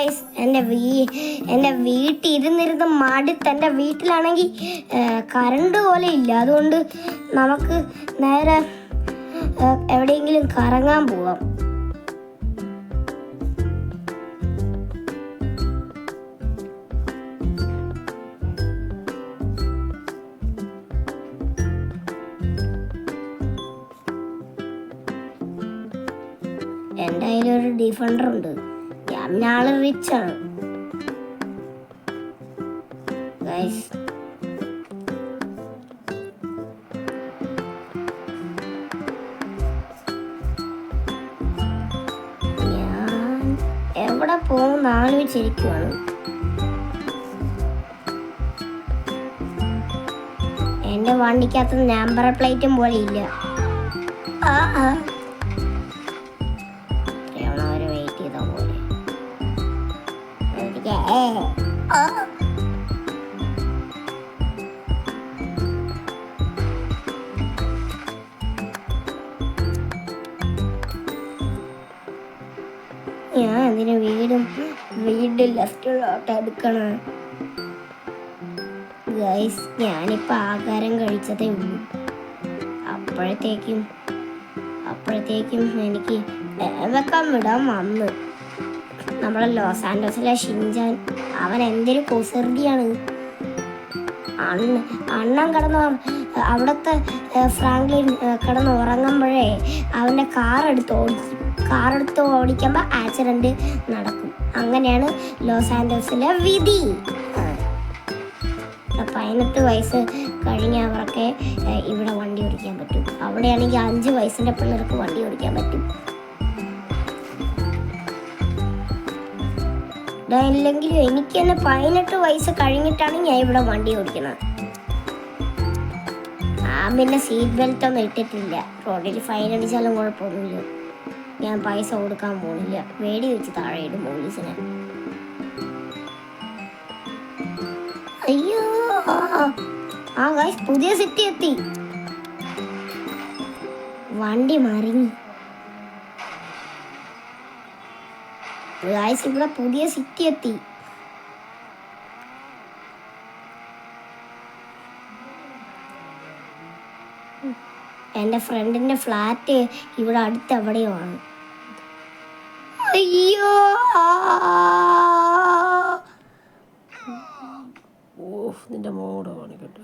Guys, എൻ്റെ വീട്ടിൽ ഇരുന്നിരുന്ന് മടുത്ത്. എൻ്റെ വീട്ടിലാണെങ്കിൽ കറണ്ട് പോലെ ഇല്ല. അതുകൊണ്ട് നമുക്ക് നേരെ എവിടെയെങ്കിലും കറങ്ങാൻ പോവാം. എൻ്റെ കയ്യിലൊരു ഡിഫൻഡർ ഉണ്ട്. ഞാള് റിച്ചാണ് ഗൈസ്. ഞാൻ എവിടെ പോകുന്ന ആലോചിച്ചിരിക്കുവാണ്. എൻ്റെ വണ്ടിക്കകത്ത് നമ്പർ പ്ലേറ്റും പോലെ ഇല്ല. വെയിറ്റ് ചെയ്ത പോലെ ഞാൻ അതിന് വീട് ലെഫ്റ്റിലോട്ട് എടുക്കണം ഗൈസ്. ഞാനിപ്പോൾ ആഹാരം കഴിച്ചതേ ഉള്ളൂ. അപ്പോഴത്തേക്കും എനിക്ക് വെക്കാൻ വിടാൻ വന്ന് നമ്മളെ ലോസ് ആൻഡോസിലെ ഷിൻജാൻ. അവൻ എന്തൊരു കുസൃതിയാണ്. അണ്ണൻ അവിടുത്തെ ഫ്രാങ്ക്ലിൻ കിടന്ന് ഉറങ്ങുമ്പോഴേ അവൻ്റെ കാറെടുത്ത് ഓടിക്കുമ്പോൾ ആക്സിഡൻറ്റ് നടക്കും. അങ്ങനെയാണ് ലോസ് ആൻഡോസിലെ വിധി. 18 വയസ്സ് കഴിഞ്ഞവർക്ക് ഇവിടെ വണ്ടി ഓടിക്കാൻ പറ്റും. അവിടെയാണെങ്കിൽ 5 വയസ്സിൻ്റെ പിള്ളേർക്ക് വണ്ടി ഓടിക്കാൻ പറ്റും. ഇല്ലെങ്കിലും എനിക്ക് തന്നെ 18 വയസ്സ് കഴിഞ്ഞിട്ടാണ് ഞാൻ ഇവിടെ വണ്ടി ഓടിക്കുന്നത്. പിന്നെ സീറ്റ് ബെൽറ്റ് ഒന്നും ഇട്ടിട്ടില്ല. റോഡിൽ ഫൈൻ അടിച്ചാലും കുഴപ്പമൊന്നുമില്ല. ഞാൻ പൈസ കൊടുക്കാൻ പോകുന്നില്ല. വേടി വെച്ച് താഴെ ഇടും പോലീസിനെ. അയ്യോ, ഗൈസ്, പുതിയ സിറ്റി എത്തി. വണ്ടി മറിഞ്ഞു ഗൈസ്. ഇവിടെ പുതിയ സിറ്റി എത്തി. എൻ്റെ ഫ്രണ്ടിന്റെ ഫ്ലാറ്റ് ഇവിടെ അടുത്ത് എവിടെയോ ആണ്. അയ്യോ, നിന്റെ മോടെ കാണിക്കട്ടെ.